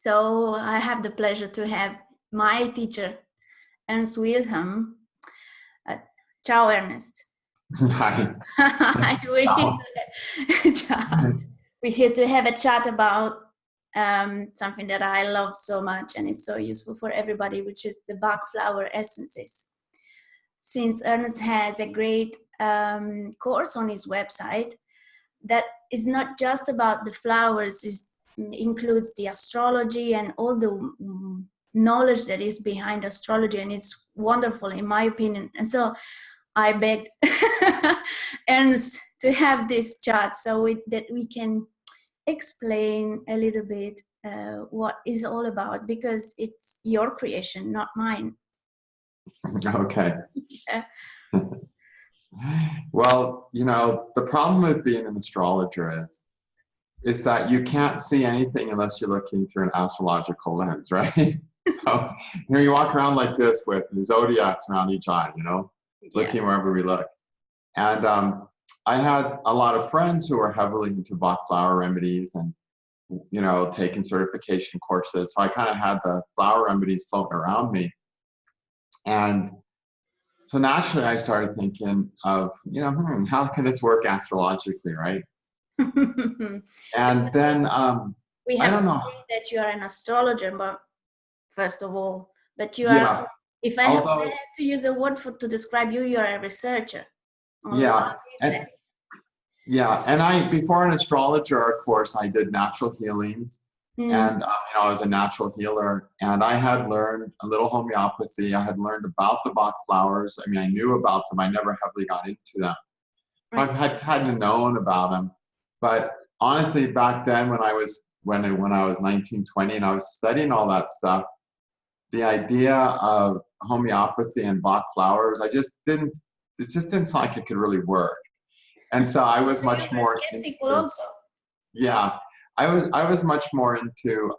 So I have the pleasure to have my teacher, Ernst Wilhelm. Ciao, Ernest. Hi. We're here to have a chat about something that I love so much and is so useful for everybody, which is the Bach flower essences. Since Ernest has a great course on his website that is not just about the flowers, it includes the astrology and all the knowledge that is behind astrology, and it's wonderful in my opinion. And so I begged Ernst to have this chat so that we can explain a little bit what it's all about, because it's your creation, not mine. Okay. Well, the problem with being an astrologer is that you can't see anything unless you're looking through an astrological lens, right? So, you walk around like this with the zodiacs around each eye, looking wherever we look. And I had a lot of friends who were heavily into Bach flower remedies and, taking certification courses. So I kind of had the flower remedies floating around me. And so naturally I started thinking of, how can this work astrologically, right? And then we have I don't know that you are an astrologer, but first of all, but you are, if I had to use a word to describe you, you're a researcher. And before an astrologer course, I did natural healings. And I was a natural healer, and I had learned a little homeopathy. I had learned about the Bach flowers. I mean, I knew about them. I never heavily got into them. Right. I had kind of known about them, but honestly, back then when I was 19, 20, and I was studying all that stuff, the idea of homeopathy and Bach flowers, it just didn't sound like it could really work. And so I was much more skeptical also. Yeah. I was much more into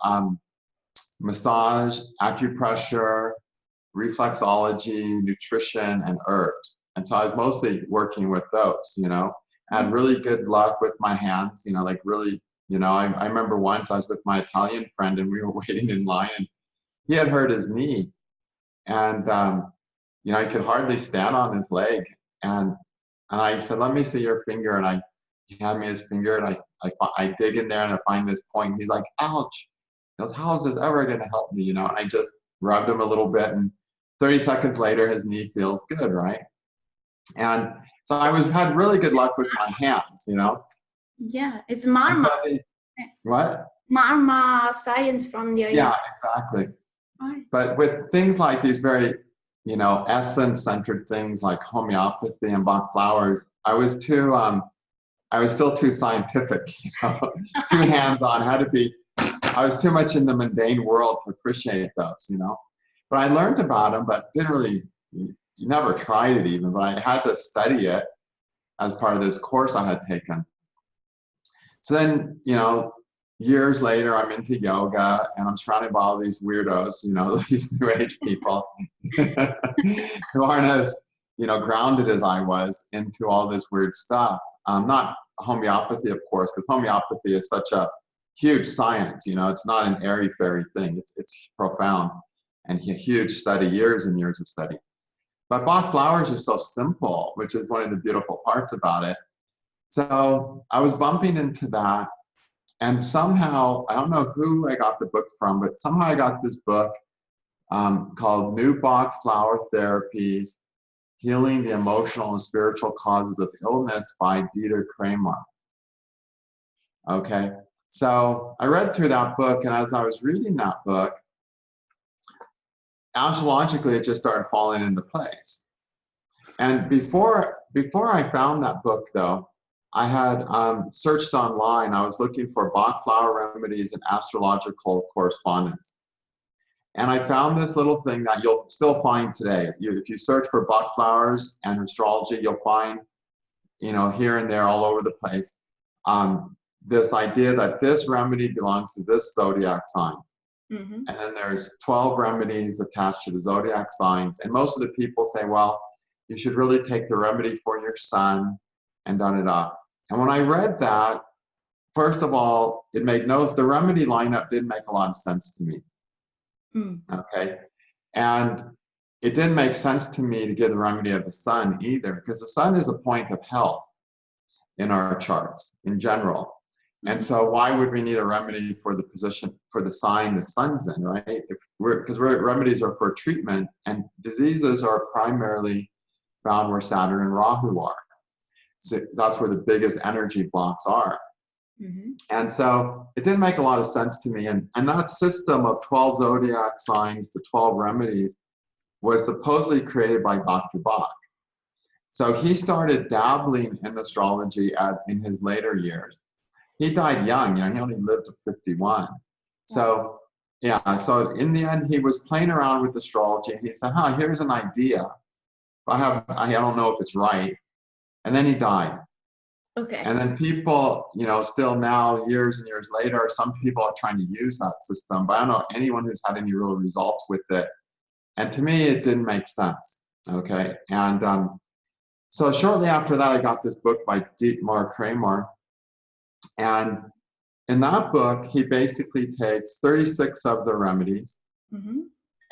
massage, acupressure, reflexology, nutrition, and herbs. And so I was mostly working with those, I had really good luck with my hands, I remember once I was with my Italian friend and we were waiting in line, and he had hurt his knee, and, he could hardly stand on his leg. And I said, let me see your finger. And he handed me his finger, and I dig in there and I find this point. He's like, ouch. He goes, how is this ever going to help me? And I just rubbed him a little bit, and 30 seconds later, his knee feels good, right? And so I had really good luck with my hands, Yeah, it's Marma. What? Marma science from the... Yeah, exactly. Right. But with things like these very, essence-centered things like homeopathy and Bach flowers, I was still too scientific, too hands-on. I was too much in the mundane world to appreciate those, But I learned about them, but didn't really, never tried it even, but I had to study it as part of this course I had taken. So then, years later, I'm into yoga, and I'm surrounded by all these weirdos, these new age people who aren't as, grounded as I was into all this weird stuff. Not homeopathy, of course, because homeopathy is such a huge science. It's not an airy-fairy thing. It's profound and a huge study, years and years of study. But Bach flowers are so simple, which is one of the beautiful parts about it. So I was bumping into that, and somehow, I don't know who I got the book from, but somehow I got this book called New Bach Flower Therapies, Healing the Emotional and Spiritual Causes of Illness by Dieter Kramer. Okay, so I read through that book, and as I was reading that book, astrologically, it just started falling into place. And before I found that book, though, I had searched online. I was looking for Bach flower remedies and astrological correspondence. And I found this little thing that you'll still find today. If you search for Bach flowers and astrology, you'll find, here and there all over the place, this idea that this remedy belongs to this zodiac sign. Mm-hmm. And then there's 12 remedies attached to the zodiac signs. And most of the people say, well, you should really take the remedy for your sun and da-da-da. And when I read that, first of all, the remedy lineup didn't make a lot of sense to me. Okay. And it didn't make sense to me to give the remedy of the sun either, because the sun is a point of health in our charts in general. And so why would we need a remedy for the position, for the sign the sun's in, right? Because remedies are for treatment, and diseases are primarily found where Saturn and Rahu are. So that's where the biggest energy blocks are. And so it didn't make a lot of sense to me. And that system of 12 zodiac signs to 12 remedies was supposedly created by Dr. Bach. So he started dabbling in astrology in his later years. He died young, he only lived to 51. So yeah, so in the end, he was playing around with astrology, and he said, here's an idea. I don't know if it's right. And then he died. Okay. And then people, still now, years and years later, some people are trying to use that system, but I don't know anyone who's had any real results with it. And to me, it didn't make sense. Okay. And so shortly after that, I got this book by Kramer. And in that book, he basically takes 36 of the remedies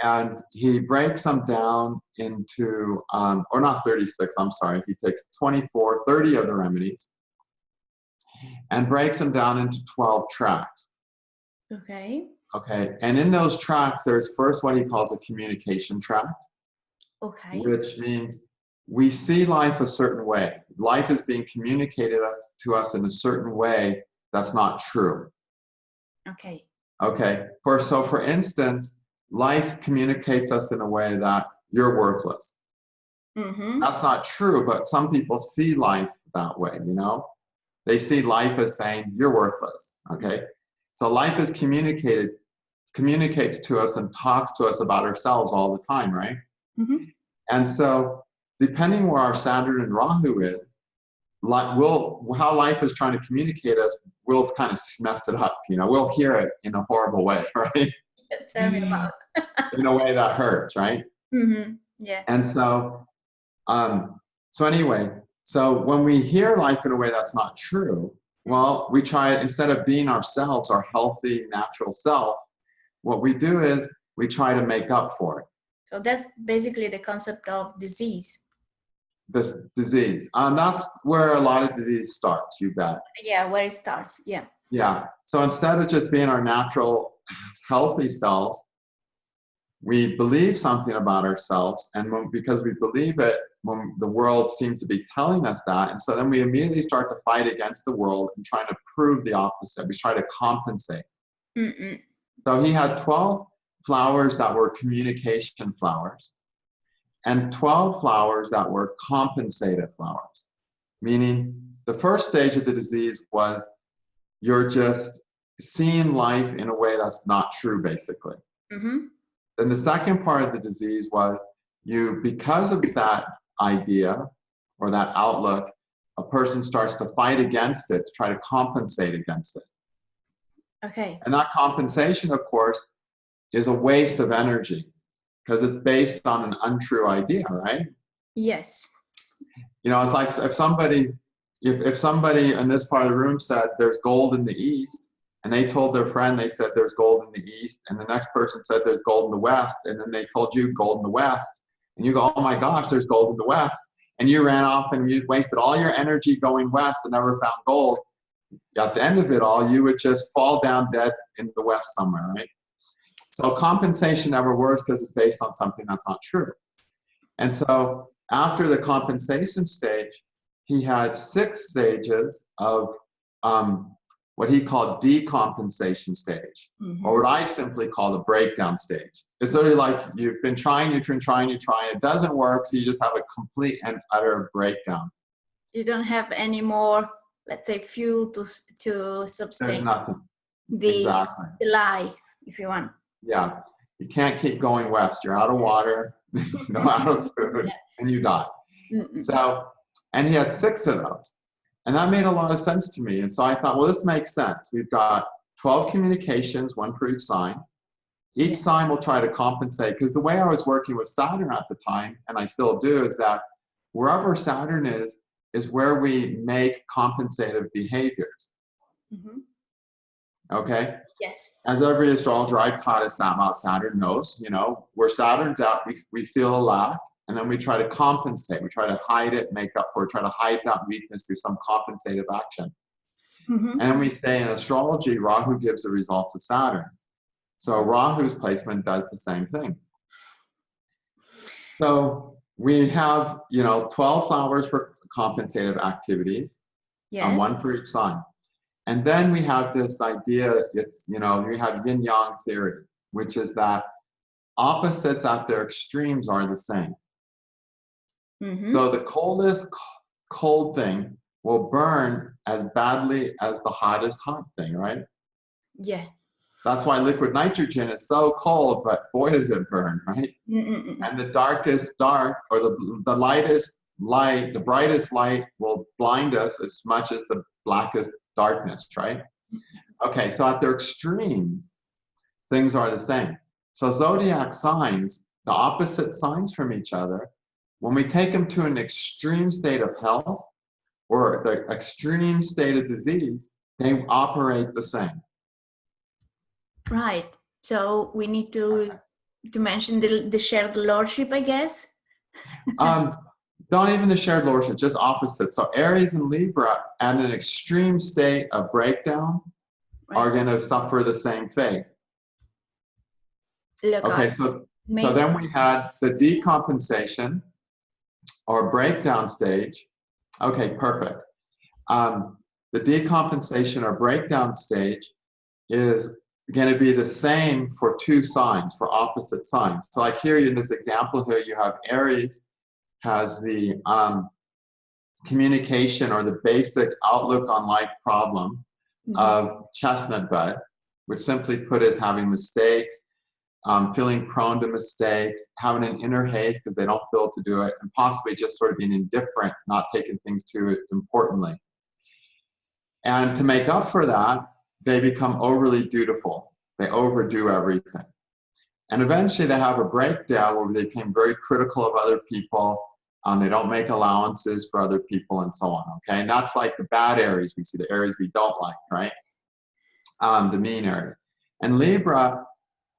and he breaks them down into, or not 36, I'm sorry. He takes 30 of the remedies and breaks them down into 12 tracks. Okay. Okay. And in those tracks, there's first what he calls a communication track. Okay. Which means we see life a certain way. Life is being communicated to us in a certain way that's not true. Okay. Okay. For instance, life communicates us in a way that you're worthless. That's not true, but some people see life that way, They see life as saying you're worthless. Okay. So life is communicates to us and talks to us about ourselves all the time, right? And so depending where our Saturn and Rahu is, how life is trying to communicate us, we'll kind of mess it up. We'll hear it in a horrible way, right? Tell me about in a way that hurts, right? Yeah. And so, so when we hear life in a way that's not true, well, we try, instead of being ourselves, our healthy, natural self, what we do is we try to make up for it. So that's basically the concept of disease. This disease. That's where a lot of disease starts, you bet. Yeah, where it starts, yeah. Yeah, so instead of just being our natural, healthy selves, we believe something about ourselves, and because we believe it, when the world seems to be telling us that, and so then we immediately start to fight against the world and trying to prove the opposite. We try to compensate. So he had 12 flowers that were communication flowers, and 12 flowers that were compensated flowers, meaning the first stage of the disease was you're just seeing life in a way that's not true, basically. Then the second part of the disease was because of that idea or that outlook, a person starts to fight against it, to try to compensate against it. Okay. And that compensation, of course, is a waste of energy because it's based on an untrue idea, right? Yes. It's like if somebody in this part of the room said there's gold in the east, and they told their friend, they said there's gold in the east, and the next person said there's gold in the west, and then they told you gold in the west, and you go, oh my gosh, there's gold in the west, and you ran off and you wasted all your energy going west and never found gold. At the end of it all, you would just fall down dead in the west somewhere, right? So compensation never works because it's based on something that's not true. And so after the compensation stage, he had 6 stages of what he called decompensation stage, or what I simply call the breakdown stage. It's literally like you've been trying, it doesn't work, so you just have a complete and utter breakdown. You don't have any more, let's say, fuel to sustain. There's nothing. Exactly. The lie, if you want. Yeah, you can't keep going west. You're out of water, out of food, and you die. So, and he had 6 of those. And that made a lot of sense to me. And so I thought, well, this makes sense. We've got 12 communications, 1 for each sign. Each sign will try to compensate, because the way I was working with Saturn at the time, and I still do, is that wherever Saturn is where we make compensative behaviors. Mm-hmm. Okay. Yes. As every astrologer I've taught us about Saturn knows, you know, where Saturn's out, we feel a lack, and then we try to compensate. We try to hide it, make up for it, try to hide that weakness through some compensative action. Mm-hmm. And we say in astrology, Rahu gives the results of Saturn. So Rahu's placement does the same thing. So we have, you know, 12 flowers for compensative activities, Yes. one for each sign. And then we have this idea, it's, you know, we have yin-yang theory, which is that opposites at their extremes are the same. Mm-hmm. So the coldest cold thing will burn as badly as the hottest hot thing, right? Yeah. That's why liquid nitrogen is so cold, but boy does it burn, right? Mm-mm-mm. And the darkest dark, or the lightest light, the brightest light will blind us as much as the blackest darkness, right? Okay, so at their extremes, things are the same. So zodiac signs, the opposite signs from each other, when we take them to an extreme state of health or the extreme state of disease, they operate the same. Right. So we need to mention the shared lordship, I guess. Not even the shared lordship, just opposites. So Aries and Libra at an extreme state of breakdown are going to suffer the same fate. Look, okay, so then we had the decompensation or breakdown stage. Okay, perfect. The decompensation or breakdown stage is going to be the same for two signs, for opposite signs. So like here in this example here, you have Aries has the communication or the basic outlook on life problem of chestnut bud, which simply put is having mistakes, feeling prone to mistakes, having an inner haste because they don't feel to do it, and possibly just sort of being indifferent, not taking things too importantly. And to make up for that, they become overly dutiful. They overdo everything. And eventually they have a breakdown where they become very critical of other people. They don't make allowances for other people and so on, okay? And that's like the bad Aries we see, the Aries we don't like, right? The mean Aries. And Libra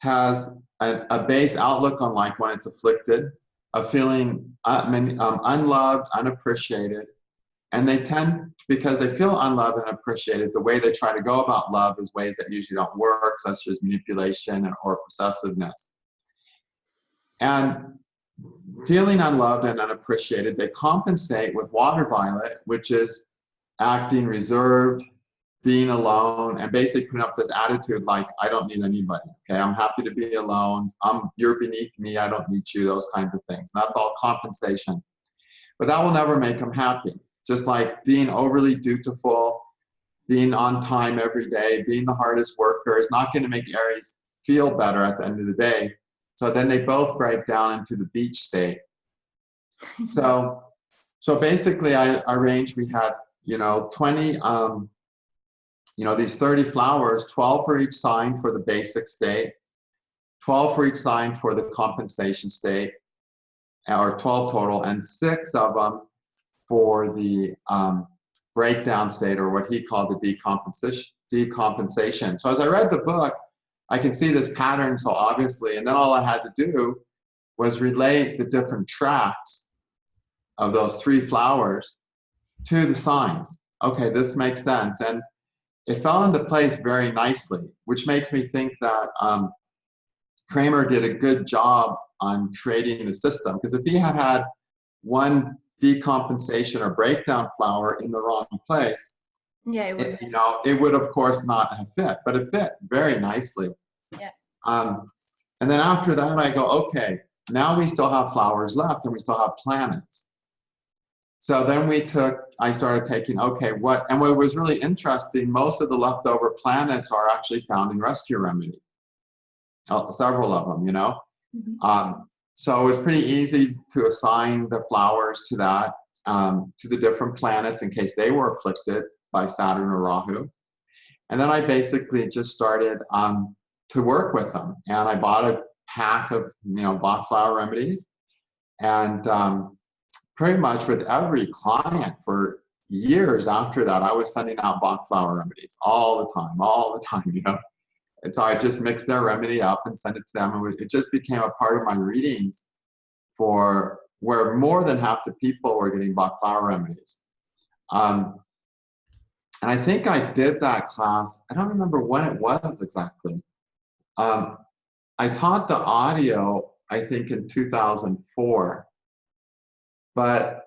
has a base outlook on life when it's afflicted, of feeling unloved, unappreciated. And they tend, because they feel unloved and appreciated, the way they try to go about love is ways that usually don't work, such as manipulation or possessiveness. And feeling unloved and unappreciated, they compensate with water violet, which is acting reserved, being alone, and basically putting up this attitude like, I don't need anybody, okay? I'm happy to be alone. You're beneath me, I don't need you, those kinds of things. And that's all compensation. But that will never make them happy. Just like being overly dutiful, being on time every day, being the hardest worker is not going to make Aries feel better at the end of the day. So then they both break down into the beach state. So basically I arranged, we had, 20, these 30 flowers, 12 for each sign for the basic state, 12 for each sign for the compensation state, or 12 total, and 6 of them for the breakdown state, or what he called the decompensation. So as I read the book, I can see this pattern so obviously, and then all I had to do was relate the different tracks of those 3 flowers to the signs. Okay, this makes sense. And it fell into place very nicely, which makes me think that Kramer did a good job on creating the system. Because if he had had one decompensation or breakdown flower in the wrong place, it would of course not have fit, but it fit very nicely. Yeah. And then after that, I go, okay, now we still have flowers left and we still have planets. So then I started taking, okay, what was really interesting, most of the leftover planets are actually found in rescue remedy. Several of them, So it was pretty easy to assign the flowers to that, to the different planets in case they were afflicted by Saturn or Rahu. And then I basically just started to work with them. And I bought a pack of, Bach flower remedies. And pretty much with every client for, years after that, I was sending out Bach flower remedies all the time, you know. And so I just mixed their remedy up and sent it to them. And it just became a part of my readings for where more than half the people were getting Bach flower remedies. And I think I did that class. I don't remember when it was exactly. I taught the audio, I think, in 2004. But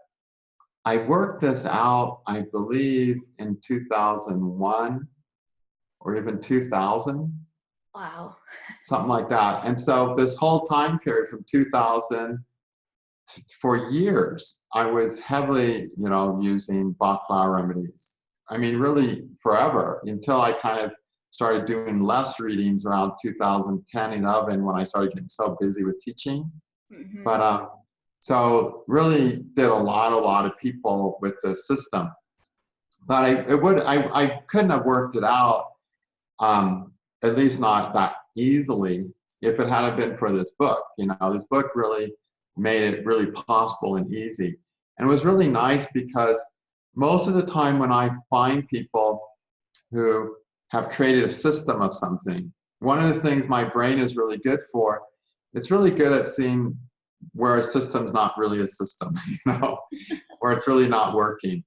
I worked this out, I believe, in 2001 or even 2000. Wow. Something like that. And so this whole time period from 2000 for years, I was heavily, you know, using Bach flower remedies. I mean, really forever, until I kind of started doing less readings around 2010, 11, when I started getting so busy with teaching. Mm-hmm. But so really did a lot of people with this system. But I couldn't have worked it out, at least not that easily, if it hadn't been for this book. You know, this book really made it really possible and easy. And it was really nice because most of the time when I find people who have created a system of something, one of the things my brain is really good for, it's really good at seeing where a system's not really a system, you know, where it's really not working.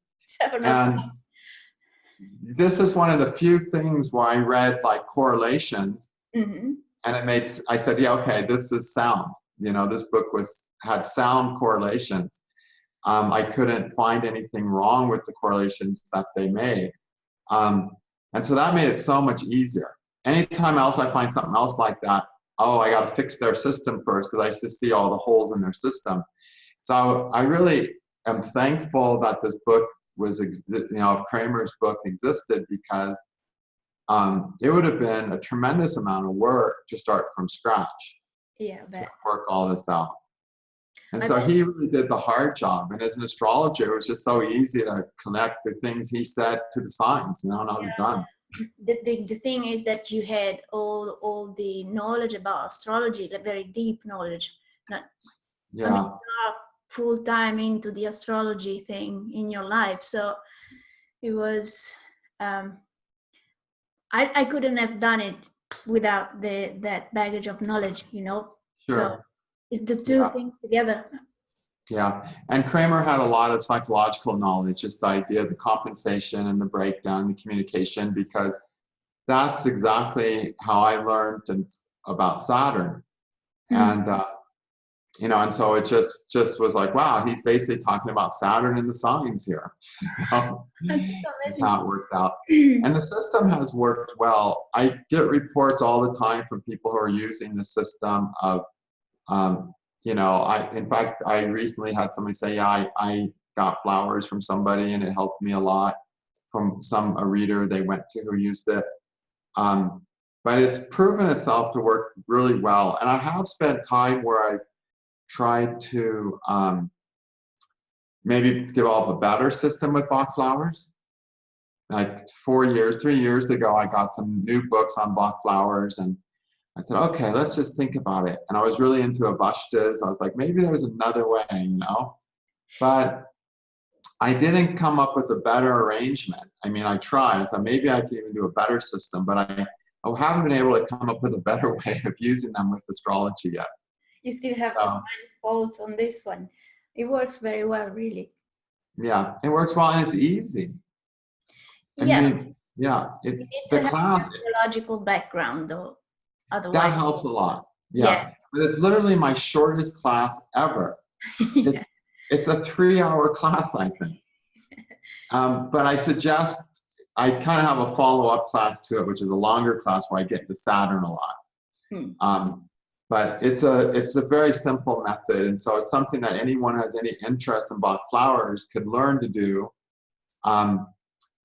And this is one of the few things where I read like correlations, mm-hmm. and it made, I said, yeah, okay, this is sound. You know, this book had sound correlations. I couldn't find anything wrong with the correlations that they made. And so that made it so much easier. Anytime else I find something else like that, oh, I got to fix their system first, because I just see all the holes in their system. So I really am thankful that this book was, you know, Kramer's book existed, because it would have been a tremendous amount of work to start from scratch. Yeah, but work all this out. And so he really did the hard job. And as an astrologer, it was just so easy to connect the things he said to the signs, you know, and I was done. The thing is that you had all the knowledge about astrology, the very deep knowledge. Not, yeah. I mean, you are full time into the astrology thing in your life. So it was, I couldn't have done it without that baggage of knowledge, you know. Sure. So it's the two things together. Yeah, and Kramer had a lot of psychological knowledge, just the idea of the compensation and the breakdown and the communication, because that's exactly how I learned about Saturn. Mm-hmm. And you know, and so it just was like, wow, he's basically talking about Saturn and the signs here. You know? That's how it worked out. And the system has worked well. I get reports all the time from people who are using the system of, you know, in fact, I recently had somebody say, yeah, I got flowers from somebody and it helped me a lot, from a reader they went to who used it. But it's proven itself to work really well. And I have spent time where I've tried to maybe develop a better system with Bach flowers. Like 3 years ago, I got some new books on Bach flowers, and I said, okay, let's just think about it. And I was really into Avashtas. I was like, maybe there's another way, you know? But I didn't come up with a better arrangement. I mean, I tried. I thought maybe I could even do a better system, but I haven't been able to come up with a better way of using them with astrology yet. You still have to find faults on this one. It works very well, really. Yeah, it works well, and it's easy. Yeah. I mean, yeah. You need to have an astrological background, though. Otherwise, that helps a lot. Yeah. But it's literally my shortest class ever. Yeah. It's a 3-hour class, I think. But I suggest, I kind of have a follow-up class to it, which is a longer class where I get to Saturn a lot. But it's a very simple method, and so it's something that anyone who has any interest in Bach flowers could learn to do,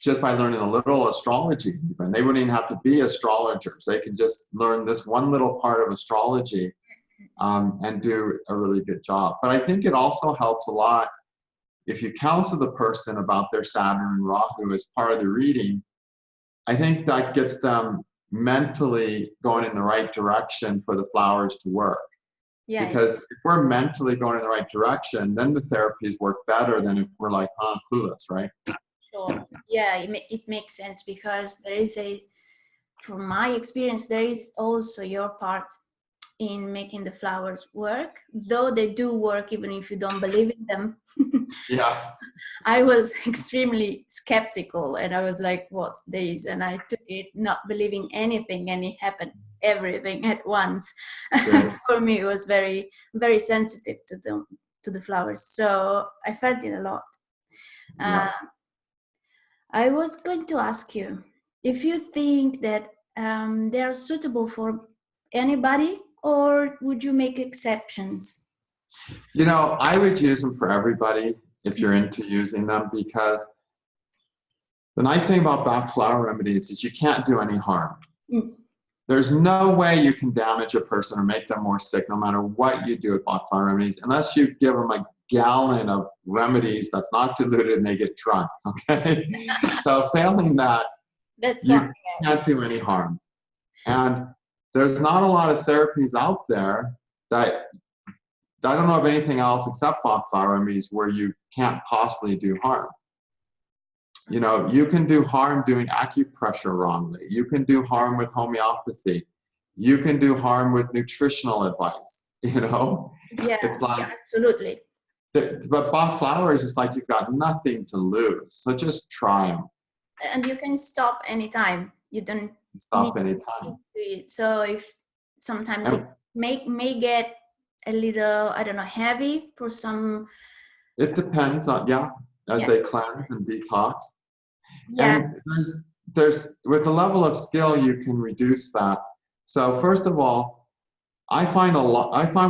just by learning a little astrology. Even they wouldn't even have to be astrologers; they can just learn this one little part of astrology, and do a really good job. But I think it also helps a lot if you counsel the person about their Saturn and Rahu as part of the reading. I think that gets them mentally going in the right direction for the flowers to work. Yeah. Because if we're mentally going in the right direction, then the therapies work better than if we're like, clueless, right? Sure. Yeah, it makes sense because there is from my experience, there is also your part in making the flowers work, though they do work even if you don't believe in them. Yeah. I was extremely skeptical and I was like, what's this? And I took it not believing anything and it happened everything at once. For me, it was very, very sensitive to the flowers. So I felt it a lot. Yeah. I was going to ask you if you think that they are suitable for anybody, or would you make exceptions? You know, I would use them for everybody if you're into using them, because the nice thing about Bach flower remedies is you can't do any harm. Mm. There's no way you can damage a person or make them more sick, no matter what you do with Bach flower remedies, unless you give them a gallon of remedies that's not diluted and they get drunk. Okay, so failing that, you can't do any harm. And there's not a lot of therapies out there that I don't know of anything else except Bach flower remedies where you can't possibly do harm. You know, you can do harm doing acupressure wrongly. You can do harm with homeopathy. You can do harm with nutritional advice. You know, yeah, it's like, yeah, absolutely. But Bach flowers is like you've got nothing to lose. So just try them. And you can stop anytime. You don't Stop need anytime. to do it. So if sometimes it may get a little, I don't know, heavy for some. It depends on, as they cleanse and detox. Yeah. And there's with the level of skill you can reduce that. So first of all, I find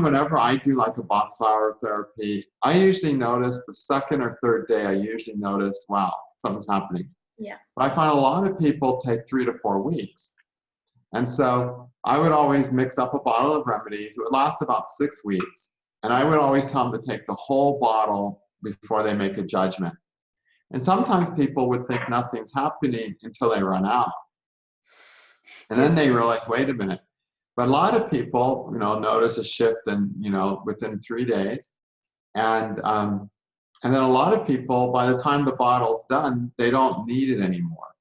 whenever I do like a Bach flower therapy, I usually notice the second or third day, I usually notice, wow, something's happening. Yeah. But I find a lot of people take 3 to 4 weeks. And so I would always mix up a bottle of remedies. It would last about 6 weeks. And I would always tell them to take the whole bottle before they make a judgment. And sometimes people would think nothing's happening until they run out. And then they realize, wait a minute. But a lot of people, notice a shift within 3 days. And then a lot of people, by the time the bottle's done, they don't need it anymore.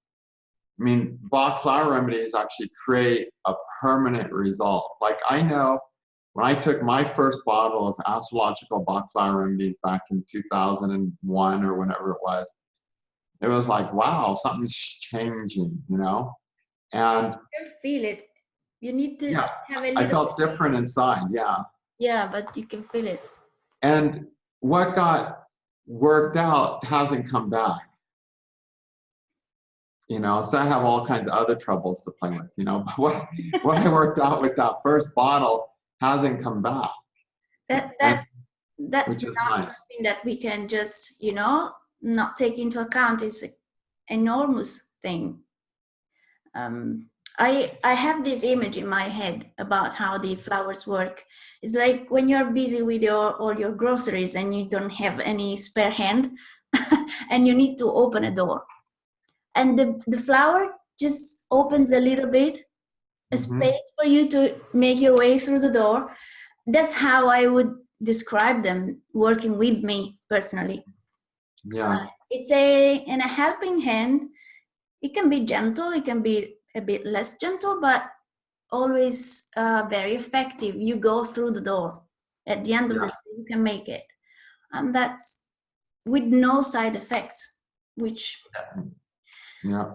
I mean, Bach flower remedies actually create a permanent result. Like I know when I took my first bottle of astrological Bach flower remedies back in 2001 or whenever it was like, wow, something's changing, And you can feel it. You need to have a little. I felt different inside, Yeah, but you can feel it. And what got worked out hasn't come back. So I have all kinds of other troubles to play with, but what I worked out with that first bottle hasn't come back. That's not nice. Something that we can just, not take into account. It's an enormous thing. I have this image in my head about how the flowers work. It's like when you're busy with all your groceries and you don't have any spare hand and you need to open a door. And the flower just opens a little bit, a space for you to make your way through the door. That's how I would describe them working with me personally. Yeah. It's in a helping hand. It can be gentle, it can be a bit less gentle, but always very effective. You go through the door. At the end of the day, you can make it. And that's with no side effects, which... Yeah.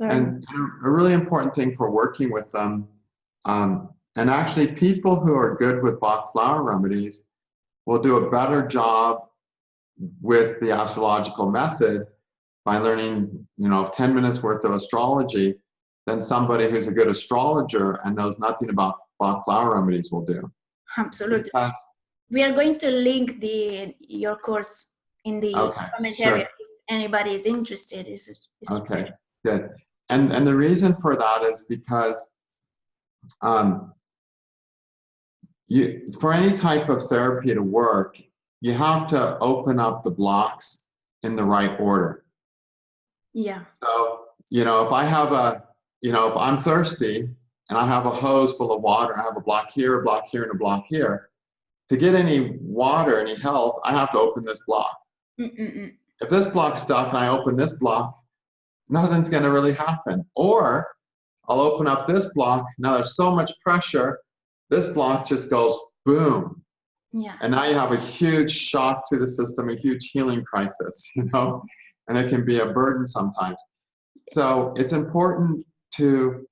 And a really important thing for working with them, and actually people who are good with Bach flower remedies will do a better job with the astrological method by learning, 10 minutes worth of astrology than somebody who's a good astrologer and knows nothing about Bach flower remedies will do. Absolutely. Because we are going to link your course in the commentary. Sure. If anybody is interested. Okay, good. And the reason for that is because for any type of therapy to work, you have to open up the blocks in the right order. Yeah. So, if I have if I'm thirsty and I have a hose full of water, I have a block here, and a block here. To get any water, any health, I have to open this block. if this block's stuck and I open this block, nothing's going to really happen. Or I'll open up this block. Now there's so much pressure. This block just goes boom. Yeah. And now you have a huge shock to the system, a huge healing crisis, and it can be a burden sometimes. So it's important to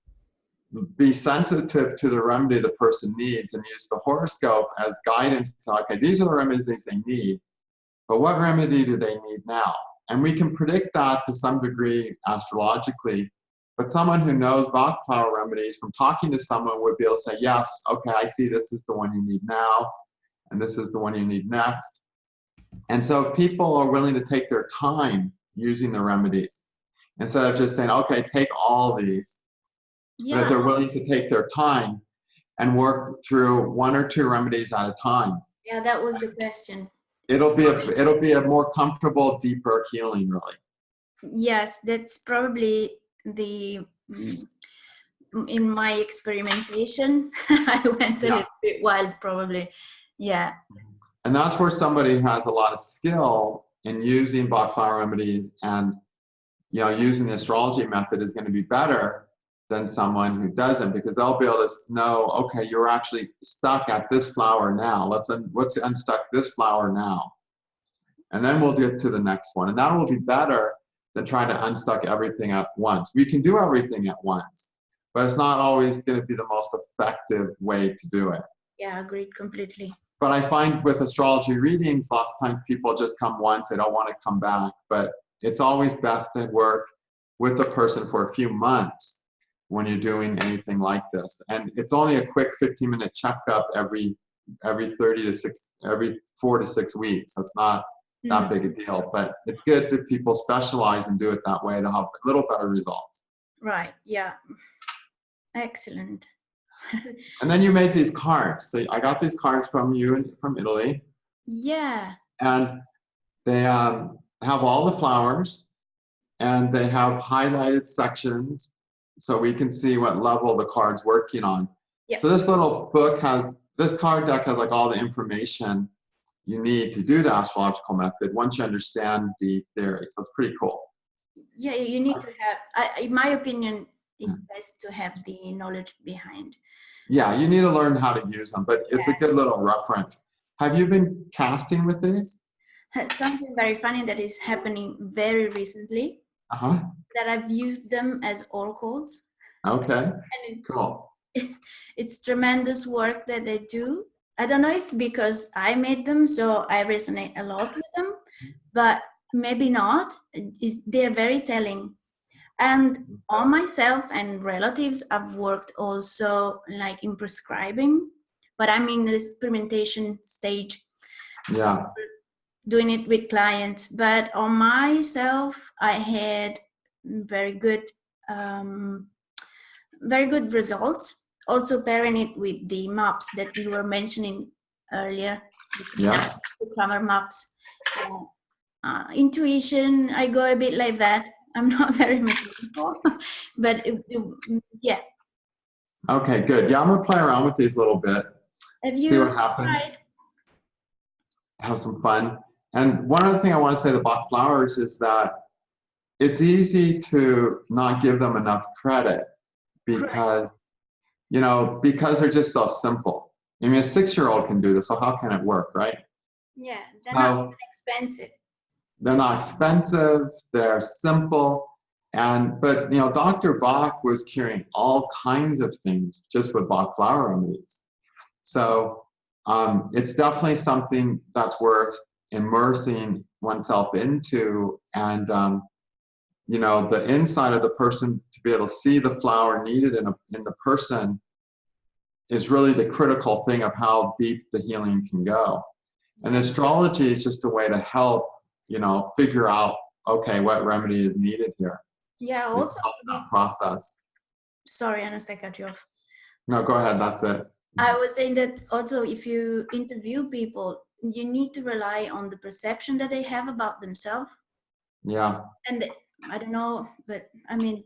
be sensitive to the remedy the person needs and use the horoscope as guidance to, okay, these are the remedies they need, but what remedy do they need now? And we can predict that to some degree astrologically, but someone who knows Bach flower remedies from talking to someone would be able to say, yes, okay, I see this is the one you need now, and this is the one you need next. And so people are willing to take their time using the remedies instead of just saying, okay, take all these. Yeah. But if they're willing to take their time and work through one or two remedies at a time. Yeah, that was the question. It'll be a more comfortable, deeper healing, really. Yes, that's probably in my experimentation, I went a little bit wild, probably. Yeah. And that's where somebody who has a lot of skill in using Bach flower remedies and using the astrology method is going to be better than someone who doesn't, because they'll be able to know, okay, you're actually stuck at this flower now. Let's unstuck this flower now. And then we'll get to the next one. And that will be better than trying to unstuck everything at once. We can do everything at once, but it's not always going to be the most effective way to do it. Yeah, agreed completely. But I find with astrology readings, lots of times people just come once, they don't want to come back. But it's always best to work with a person for a few months when you're doing anything like this. And it's only a quick 15-minute checkup every 4 to 6 weeks. So it's not that big a deal. But it's good that people specialize and do it that way. They'll have a little better results. Right. Yeah. Excellent. And then you made these cards. So I got these cards from you from Italy. Yeah. And they have all the flowers, and they have highlighted sections so we can see what level the card's working on. Yep. So this card deck has like all the information you need to do the astrological method once you understand the theory. So it's pretty cool. Yeah, you need to have, in my opinion, it's best to have the knowledge behind. Yeah, you need to learn how to use them, but it's a good little reference. Have you been casting with these? Something very funny that is happening very recently, that I've used them as oracles. Okay, cool. It's tremendous work that they do. I don't know if because I made them, so I resonate a lot with them, but maybe not. They're very telling. And on myself and relatives, I've worked also like in prescribing, but I'm in the experimentation stage. Yeah. Doing it with clients, but on myself, I had very good results. Also pairing it with the maps that you were mentioning earlier. Yeah. The Kramer maps. Intuition, I go a bit like that. I'm not very methodical, but yeah. Okay, good. Yeah, I'm gonna play around with these a little bit. See what happens. Tried? Have some fun. And one other thing I want to say about Bach Flowers is that it's easy to not give them enough credit because, because they're just so simple. I mean, a 6-year-old can do this, so how can it work, right? Yeah, they're not expensive. They're not expensive, they're simple. But Dr. Bach was curing all kinds of things just with Bach flower remedies. So it's definitely something that's worth immersing oneself into, and the inside of the person to be able to see the flower needed in the person is really the critical thing of how deep the healing can go. And astrology is just a way to help figure out, okay, what remedy is needed here. Yeah, also that process. Sorry, Ernst, I cut you off. No, go ahead, that's it. I was saying that also if you interview people, you need to rely on the perception that they have about themselves. Yeah. And I don't know, but I mean,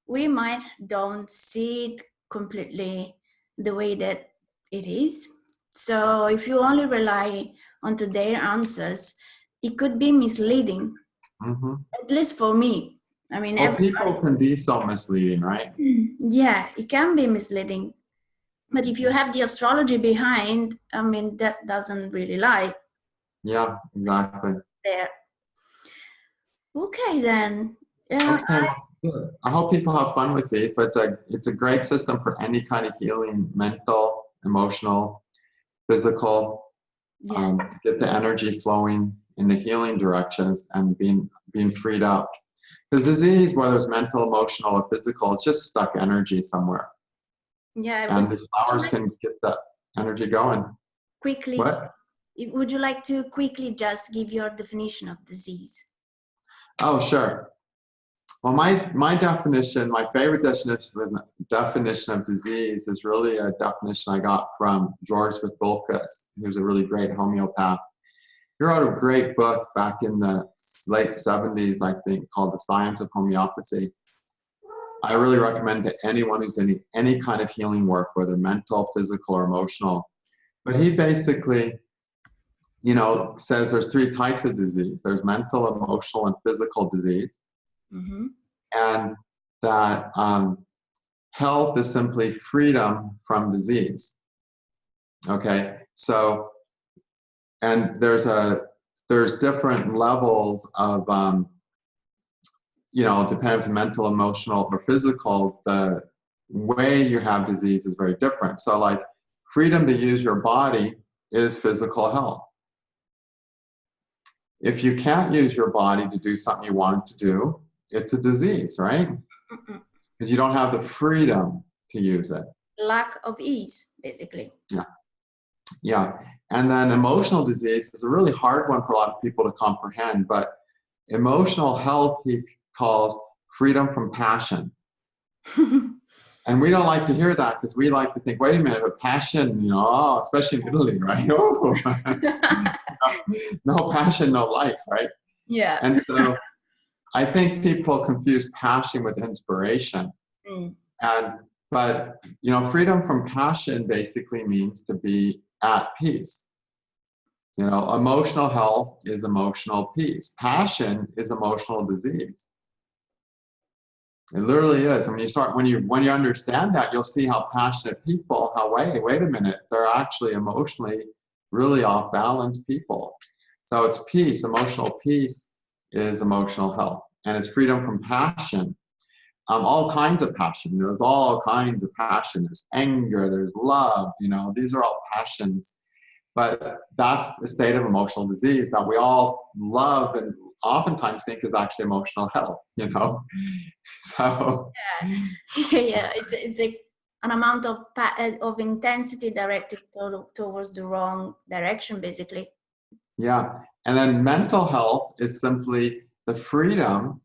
we might don't see it completely the way that it is. So if you only rely onto their answers, it could be misleading. Mm-hmm. At least for me. I mean, Well, people can be so misleading, right? Yeah, it can be misleading. But if you have the astrology behind, I mean, that doesn't really lie. Yeah, exactly. There. Okay, then. Okay, well, good. I hope people have fun with these, but it's a great system for any kind of healing, mental, emotional, physical. Yeah. Get the energy flowing in the healing directions and being freed up. Because disease, whether it's mental, emotional, or physical, it's just stuck energy somewhere. Yeah. And these flowers can get that energy going. Quickly. What? Would you like to quickly just give your definition of disease? Oh, sure. Well, my definition, my favorite definition of disease is really a definition I got from George Vithoulkas, who's a really great homeopath. He wrote a great book back in the late 70s, I think, called The Science of Homeopathy. I really recommend to anyone who's doing any kind of healing work, whether mental, physical, or emotional. But he basically, says there's three types of disease. There's mental, emotional, and physical disease. Mm-hmm. And that health is simply freedom from disease. Okay, so, and there's different levels of, it depends on mental, emotional, or physical. The way you have disease is very different. So like freedom to use your body is physical health. If you can't use your body to do something you want to do, it's a disease, right? Because you don't have the freedom to use it. Lack of ease, basically. Yeah. And then emotional disease is a really hard one for a lot of people to comprehend, but emotional health he calls freedom from passion. And we don't like to hear that because we like to think, wait a minute, but passion, especially in Italy, right? Oh, no passion, no life, right? Yeah. And so I think people confuse passion with inspiration. But freedom from passion basically means to be at peace. Emotional health is emotional peace. Passion is emotional disease. It literally is. I mean, when you understand that, you'll see how passionate people, wait a minute, they're actually emotionally really off balance people. So it's peace. Emotional peace is emotional health, and it's freedom from passion. All kinds of passion. There's all kinds of passion. There's anger. There's love. These are all passions. But that's a state of emotional disease that we all love and oftentimes think is actually emotional health. So yeah, it's an amount of intensity directed towards the wrong direction, basically. Yeah, and then mental health is simply the freedom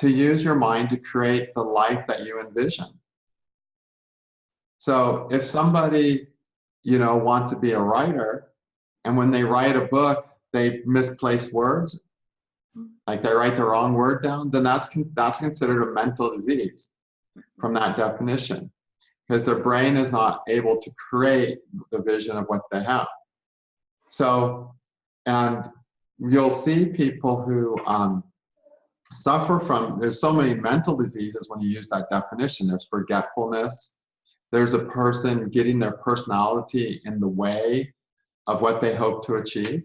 to use your mind to create the life that you envision. So if somebody, wants to be a writer, and when they write a book, they misplace words, like they write the wrong word down, then that's considered a mental disease from that definition, because their brain is not able to create the vision of what they have. So, and you'll see people who suffer from, there's so many mental diseases when you use that definition. There's forgetfulness. There's a person getting their personality in the way of what they hope to achieve.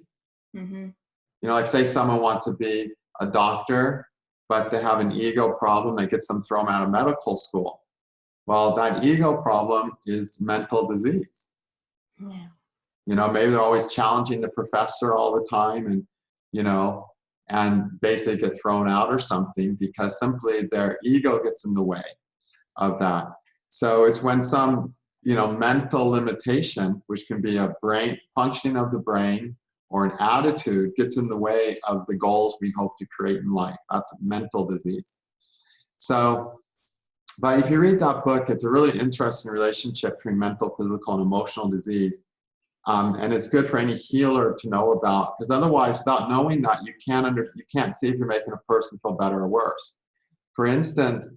Like say someone wants to be a doctor, but they have an ego problem that gets them thrown out of medical school. Well, that ego problem is mental disease. Yeah. Maybe they're always challenging the professor all the time and basically get thrown out or something because simply their ego gets in the way of that. So it's when some, mental limitation, which can be a brain functioning of the brain or an attitude, gets in the way of the goals we hope to create in life. That's a mental disease. So, but if you read that book, it's a really interesting relationship between mental, physical, and emotional disease. And it's good for any healer to know about, because otherwise, without knowing that, you can't see if you're making a person feel better or worse. For instance,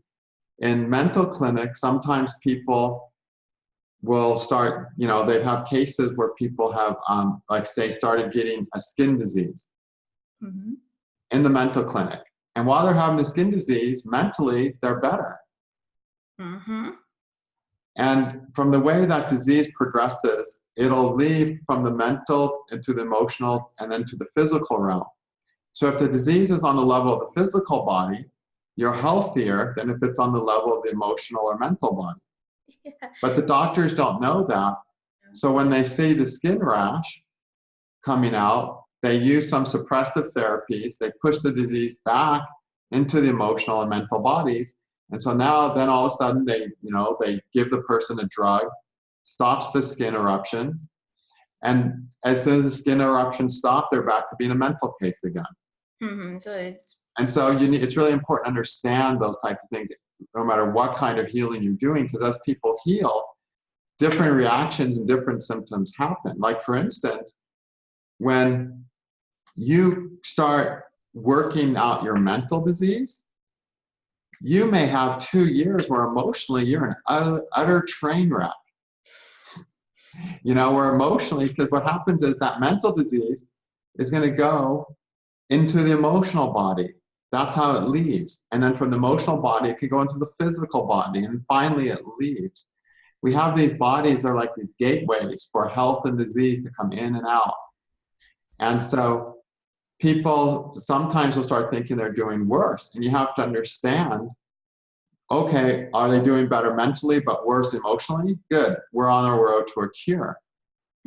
in mental clinics, sometimes people will start, they've had cases where people have, started getting a skin disease. in the mental clinic. And while they're having the skin disease, mentally, they're better. Mm-hmm. And from the way that disease progresses, it'll leave from the mental into the emotional and then to the physical realm. So if the disease is on the level of the physical body, you're healthier than if it's on the level of the emotional or mental body. Yeah. But the doctors don't know that. So when they see the skin rash coming out, they use some suppressive therapies. They push the disease back into the emotional and mental bodies. And so now, then all of a sudden, they give the person a drug, stops the skin eruptions, and as soon as the skin eruptions stop, they're back to being a mental case again. Mm-hmm. So it's it's really important to understand those types of things, no matter what kind of healing you're doing, because as people heal, different reactions and different symptoms happen. Like for instance, when you start working out your mental disease, you may have 2 years where emotionally you're an utter train wreck. Where emotionally, because what happens is that mental disease is going to go into the emotional body. That's how it leaves. And then from the emotional body, it can go into the physical body. And finally, it leaves. We have these bodies that are like these gateways for health and disease to come in and out. And so people sometimes will start thinking they're doing worse. And you have to understand, okay, are they doing better mentally but worse emotionally? Good. We're on our road to a cure.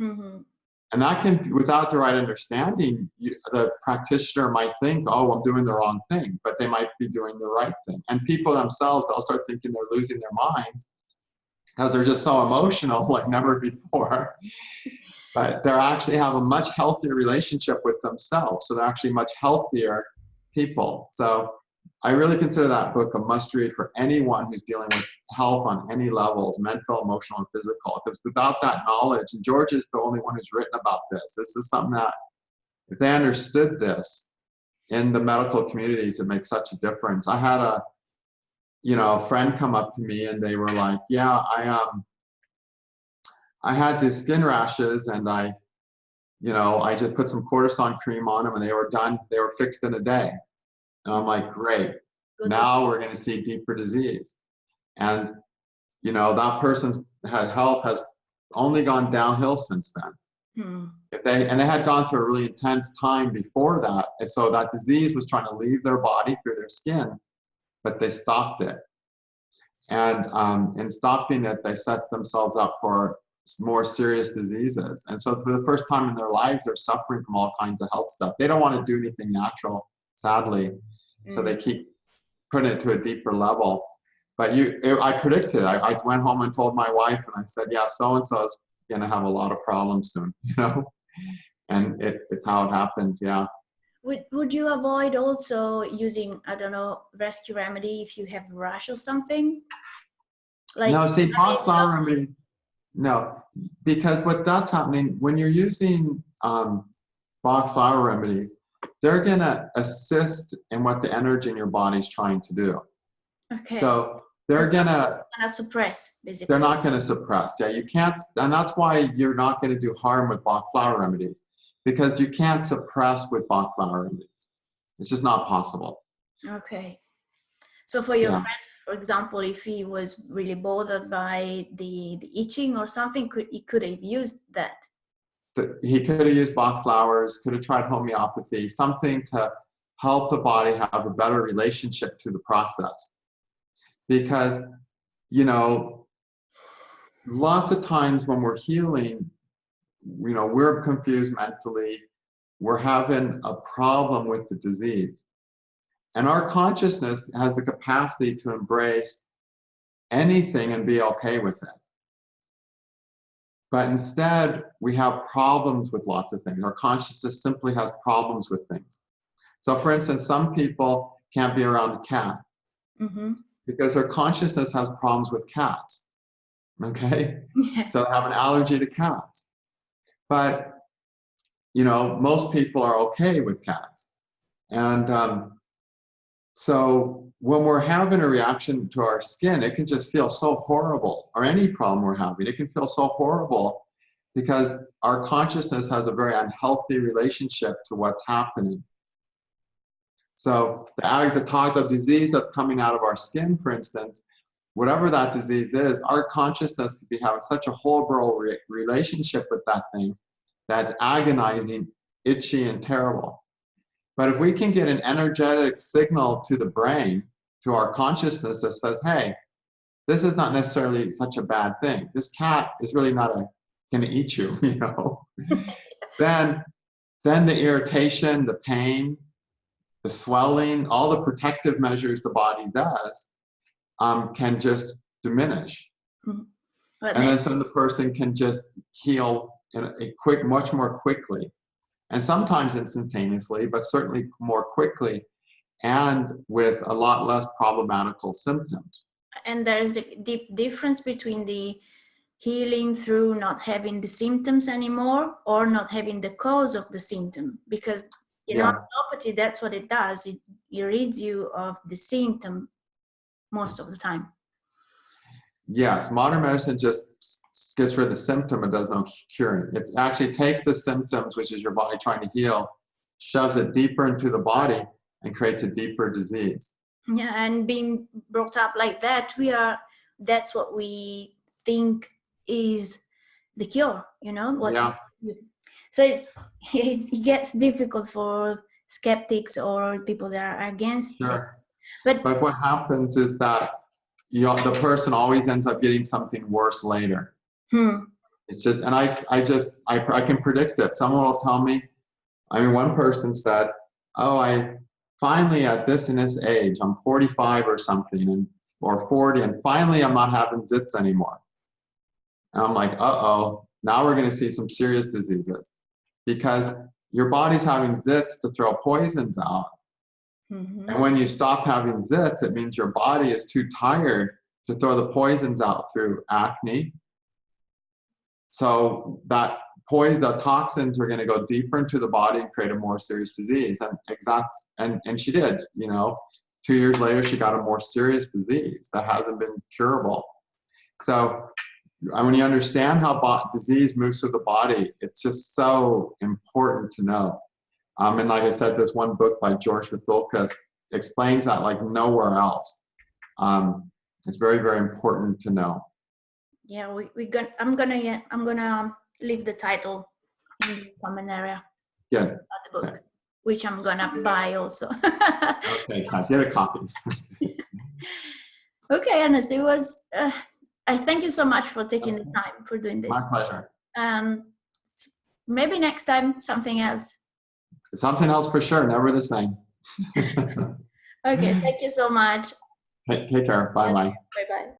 mm-hmm. And that can, without the right understanding, the practitioner might think, oh, I'm doing the wrong thing, but they might be doing the right thing. And people themselves, they'll start thinking they're losing their minds because they're just so emotional like never before. But they actually have a much healthier relationship with themselves. So they're actually much healthier people. So I really consider that book a must read for anyone who's dealing with health on any levels, mental, emotional, and physical. Because without that knowledge, and George is the only one who's written about this. This is something that, if they understood this in the medical communities, it makes such a difference. I had a friend come up to me and they were like, yeah, I had these skin rashes and I just put some cortisone cream on them and they were done. They were fixed in a day. And I'm like, great. Good. Now we're going to see deeper disease. And, that person's health has only gone downhill since then. Hmm. They had gone through a really intense time before that. And so that disease was trying to leave their body through their skin, but they stopped it. And in stopping it, they set themselves up for more serious diseases. And so for the first time in their lives, they're suffering from all kinds of health stuff. They don't want to do anything natural, sadly. So they keep putting it to a deeper level. But I predicted it. I went home and told my wife, and I said, yeah, so-and-so is going to have a lot of problems soon, And it's how it happened, yeah. Would you avoid also using, I don't know, rescue remedy if you have a rash or something? Like, no, see, Bach flower remedy, no, because what that's happening, when you're using Bach flower remedies, they're going to assist in what the energy in your body is trying to do. Okay. So they're going to suppress, basically. They're not going to suppress. Yeah, you can't, and that's why you're not going to do harm with Bach flower remedies, because you can't suppress with Bach flower remedies. It's just not possible. Okay. So for your friend, for example, if he was really bothered by the itching or something, he could have used that. He could have used Bach flowers, could have tried homeopathy, something to help the body have a better relationship to the process. Because, lots of times when we're healing, we're confused mentally, we're having a problem with the disease. And our consciousness has the capacity to embrace anything and be okay with it. But instead, we have problems with lots of things. Our consciousness simply has problems with things. So for instance, some people can't be around a cat because their consciousness has problems with cats. Okay? Yeah. So they have an allergy to cats. But, most people are okay with cats. And so when we're having a reaction to our skin, it can just feel so horrible, or any problem we're having, it can feel so horrible because our consciousness has a very unhealthy relationship to what's happening. So the disease that's coming out of our skin, for instance, whatever that disease is, our consciousness could be having such a horrible relationship with that thing that's agonizing, itchy, and terrible. But if we can get an energetic signal to the brain, to our consciousness that says, hey, this is not necessarily such a bad thing. This cat is really not going to eat you, you know. then the irritation, the pain, the swelling, all the protective measures the body does can just diminish. But And then so the person can just heal in a much more quickly. And sometimes instantaneously, but certainly more quickly and with a lot less problematical symptoms. And there's a deep difference between the healing through not having the symptoms anymore or not having the cause of the symptom, because homeopathy, that's what it does. It rids you of the symptom most of the time. Yes, modern medicine just gets rid of the symptom and does no curing. It actually takes the symptoms, which is your body trying to heal, shoves it deeper into the body and creates a deeper disease. Yeah, and being brought up like that, that's what we think is the cure, you know? So it gets difficult for skeptics or people that are against it. But what happens is that the person always ends up getting something worse later. It's just, and I can predict it. Someone will tell me, one person said, oh, I finally at this and this age, I'm 45 or something, or 40, and finally I'm not having zits anymore. And I'm like, uh-oh, now we're going to see some serious diseases, because your body's having zits to throw poisons out. And when you stop having zits, it means your body is too tired to throw the poisons out through acne. So that the toxins are going to go deeper into the body and create a more serious disease. And she did, 2 years later, she got a more serious disease that hasn't been curable. So when you understand how disease moves through the body, it's just so important to know. And like I said, this one book by George Vithoulkas explains that like nowhere else. It's very, very important to know. Yeah, I'm gonna leave the title in the comment area. Yeah. Of the book, which I'm gonna buy also. Okay, Kat, get a copy. Okay, Ernest, it was. I thank you so much for taking the time for doing this. My pleasure. Maybe next time something else. Something else for sure. Never the same. Okay, thank you so much. Take care. Bye bye. Bye bye.